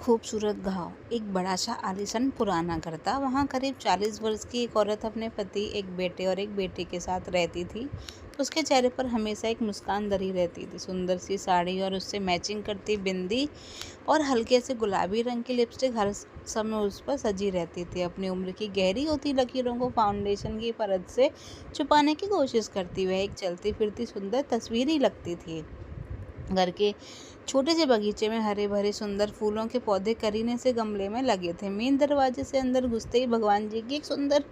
खूबसूरत गाँव, एक बड़ा-सा आलीशान पुराना घर था। वहाँ करीब 40 वर्ष की एक औरत अपने पति, एक बेटे और एक बेटी के साथ रहती थी। उसके चेहरे पर हमेशा एक मुस्कान धरी रहती थी। सुंदर सी साड़ी और उससे मैचिंग करती बिंदी और हल्के से गुलाबी रंग की लिपस्टिक हर समय उस पर सजी रहती थी। अपनी उम्र की गहरी होती लकीरों को फाउंडेशन की परत से छुपाने की कोशिश करती वह एक चलती-फिरती सुंदर तस्वीर ही लगती थी। घर के छोटे से बगीचे में हरे भरे सुंदर फूलों के पौधे करीने से गमले में लगे थे। मेन दरवाजे से अंदर घुसते ही भगवान जी की एक सुंदर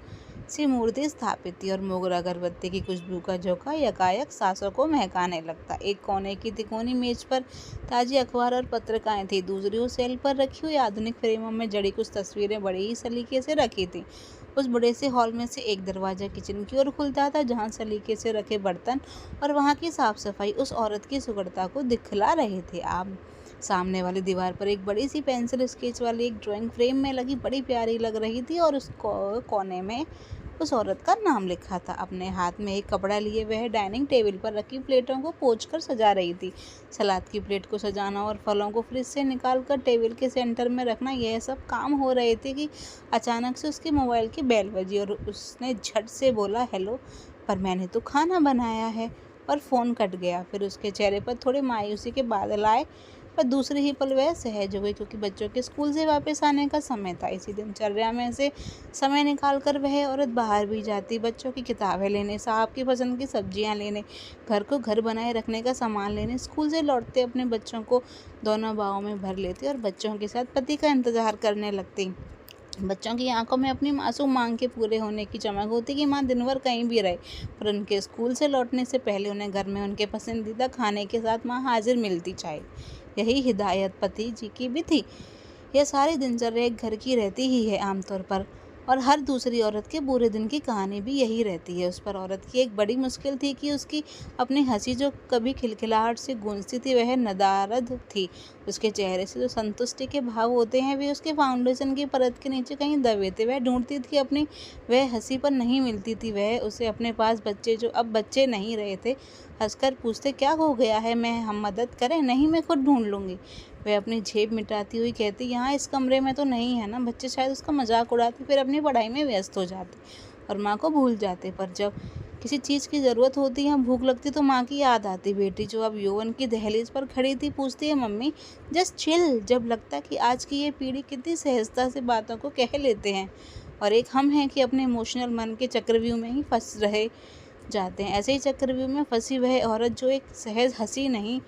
सी मूर्ति स्थापित थी और मोगरा अगरबत्ती की खुशबू का झोंका यकायक सांसों को महकाने लगता। एक कोने की तिकोनी मेज पर ताजी अखबार और पत्रिकाएं थी। दूसरी ओर सेल पर रखी हुई आधुनिक फ्रेमों में जड़ी कुछ तस्वीरें बड़ी ही सलीके से रखी थी। उस बड़े से हॉल में से एक दरवाजा किचन की ओर खुलता था, जहाँ सलीके से रखे बर्तन और वहाँ की साफ सफाई उस औरत की सुगढ़ता को दिखला रहे थे। आप सामने वाली दीवार पर एक बड़ी सी पेंसिल स्केच वाली एक ड्राइंग फ्रेम में लगी बड़ी प्यारी लग रही थी और उस कोने में उस औरत का नाम लिखा था। अपने हाथ में एक कपड़ा लिए वह डाइनिंग टेबल पर रखी प्लेटों को पोंछकर सजा रही थी। सलाद की प्लेट को सजाना और फलों को फ्रिज से निकाल कर टेबल के सेंटर में रखना, यह सब काम हो रहे थे कि अचानक से उसके मोबाइल की बेल बजी और उसने झट से बोला, हेलो, पर मैंने तो खाना बनाया है। और फ़ोन कट गया। फिर उसके चेहरे पर थोड़े मायूसी के बादल आए, पर दूसरी ही पल वह सहज हो गई, क्योंकि बच्चों के स्कूल से वापस आने का समय था। इसी दिनचर्या में से समय निकाल कर वह औरत बाहर भी जाती, बच्चों की किताबें लेने, साहब की पसंद की सब्जियां लेने, घर को घर बनाए रखने का सामान लेने। स्कूल से लौटते अपने बच्चों को दोनों बाहों में भर लेती और बच्चों के साथ पति का इंतजार करने लगती। बच्चों की आंखों में अपनी मासूम मांग के पूरे होने की चमक होती कि माँ दिन भर कहीं भी रहे, पर उनके स्कूल से लौटने से पहले उन्हें घर में उनके पसंदीदा खाने के साथ माँ हाजिर मिलती चाहे। यही हिदायत पति जी की भी थी। यह सारी दिनचर्या एक घर की रहती ही है आमतौर पर, और हर दूसरी औरत के पूरे दिन की कहानी भी यही रहती है। उस पर औरत की एक बड़ी मुश्किल थी कि उसकी अपनी हंसी जो कभी खिलखिलाहट से गूंजती थी वह नदारद थी। उसके चेहरे से जो संतुष्टि के भाव होते हैं वे उसके फाउंडेशन की परत के नीचे कहीं दबे थे। वह ढूंढती थी अपनी वह हंसी पर नहीं मिलती थी। वह उसे अपने पास बच्चे जो अब बच्चे नहीं रहे थे हंसकर पूछते, क्या हो गया है, मैं हम मदद करें? नहीं, मैं खुद ढूंढ लूँगी। वह अपनी जेब मिटाती हुई कहती, यहाँ इस कमरे में तो नहीं है ना। बच्चे शायद उसका मजाक उड़ाते, फिर अपनी पढ़ाई में व्यस्त हो जाते और माँ को भूल जाते। पर जब किसी चीज़ की ज़रूरत होती या भूख लगती तो माँ की याद आती। बेटी जो अब यौवन की दहलीज पर खड़ी थी पूछती है, मम्मी जस्ट चिल। जब लगता कि आज की ये पीढ़ी कितनी सहजता से बातों को कह लेते हैं, और एक हम हैं कि अपने इमोशनल मन के चक्रव्यूह में ही फंस रहे जाते हैं। ऐसे ही चक्रव्यूह में फंसी वह औरत जो एक सहज हंसी नहीं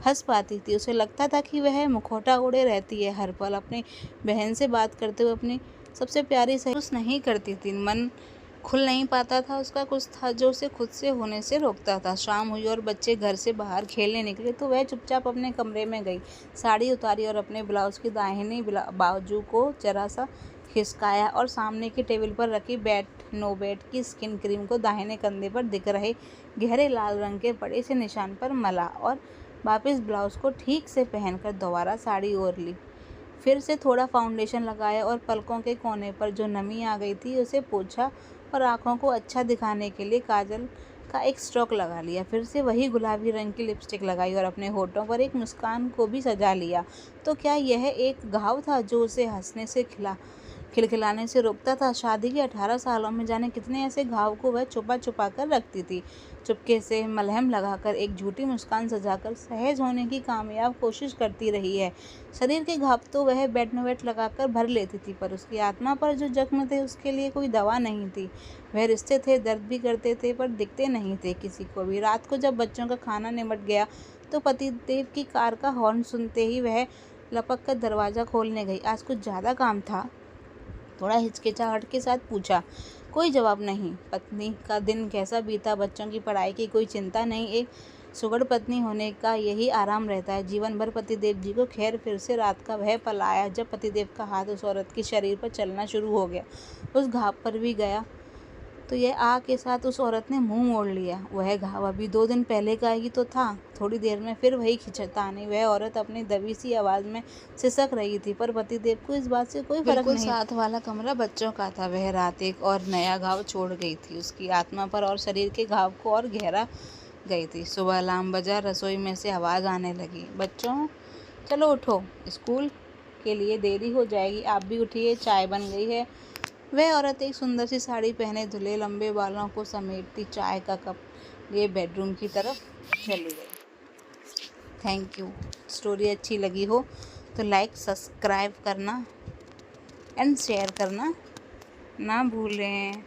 हंस पाती थी। उसे लगता था कि वह मुखौटा ओढ़े रहती है, हर पल अपनी बहन से बात करते हुए अपनी सबसे प्यारी सहेली नहीं करती थी। मन खुल नहीं पाता था, उसका कुछ था जो उसे खुद से होने से रोकता था। शाम हुई और बच्चे घर से बाहर खेलने निकले तो वह चुपचाप अपने कमरे में गई, साड़ी उतारी और अपने ब्लाउज की दाहिनी बाजू को जरा सा खिसकाया और सामने की टेबल पर रखी नो बेट की स्किन क्रीम को दाहिने कंधे पर दिख रहे गहरे लाल रंग के बड़े से निशान पर मला और वापस ब्लाउज को ठीक से पहनकर दोबारा साड़ी ओढ़ ली। फिर से थोड़ा फाउंडेशन लगाया और पलकों के कोने पर जो नमी आ गई थी उसे पोंछा और आँखों को अच्छा दिखाने के लिए काजल का एक स्ट्रोक लगा लिया। फिर से वही गुलाबी रंग की लिपस्टिक लगाई और अपने होठों पर एक मुस्कान को भी सजा लिया। तो क्या यह एक घाव था जो उसे हंसने से खिलखिलाने से रोकता था? शादी के 18 सालों में जाने कितने ऐसे घाव को वह छुपा छुपा कर रखती थी। चुपके से मलहम लगाकर, एक झूठी मुस्कान सजाकर सहज होने की कामयाब कोशिश करती रही है। शरीर के घाव तो वह बेटनोवेट लगाकर भर लेती थी, पर उसकी आत्मा पर जो जख्म थे उसके लिए कोई दवा नहीं थी। वह रिश्ते थे, दर्द भी करते थे, पर दिखते नहीं थे किसी को भी। रात को जब बच्चों का खाना निमट गया तो पतिदेव की कार का हॉर्न सुनते ही वह लपक कर दरवाज़ा खोलने गई। आज कुछ ज़्यादा काम था? थोड़ा हिचकिचाहट के साथ पूछा। कोई जवाब नहीं। पत्नी का दिन कैसा बीता? बच्चों की पढ़ाई की कोई चिंता नहीं। एक सुगढ़ पत्नी होने का यही आराम रहता है जीवन भर पतिदेव जी को। खैर, फिर से रात का वह पल आया जब पतिदेव का हाथ उस औरत के शरीर पर चलना शुरू हो गया, उस घाव पर भी गया। तो यह आ के साथ उस औरत ने मुंह मोड़ लिया। वह घाव अभी 2 दिन पहले का ही तो था। थोड़ी देर में फिर वही खिंचातानी। वह औरत अपनी दबी सी आवाज़ में सिसक रही थी, पर पतिदेव को इस बात से कोई फर्क बिल्कुल नहीं। साथ वाला कमरा बच्चों का था। वह रात एक और नया घाव छोड़ गई थी, उसकी आत्मा पर और शरीर के घाव को और गहरा गई थी। सुबह अलार्म बजा, रसोई में से आवाज़ आने लगी, बच्चों चलो उठो, स्कूल के लिए देरी हो जाएगी, आप भी उठिए, चाय बन गई है। वह औरत एक सुंदर सी साड़ी पहने धुले लंबे बालों को समेटती चाय का कप लिए बेडरूम की तरफ चली गई। Thank you. स्टोरी अच्छी लगी हो तो लाइक सब्सक्राइब करना एंड शेयर करना ना भूलें।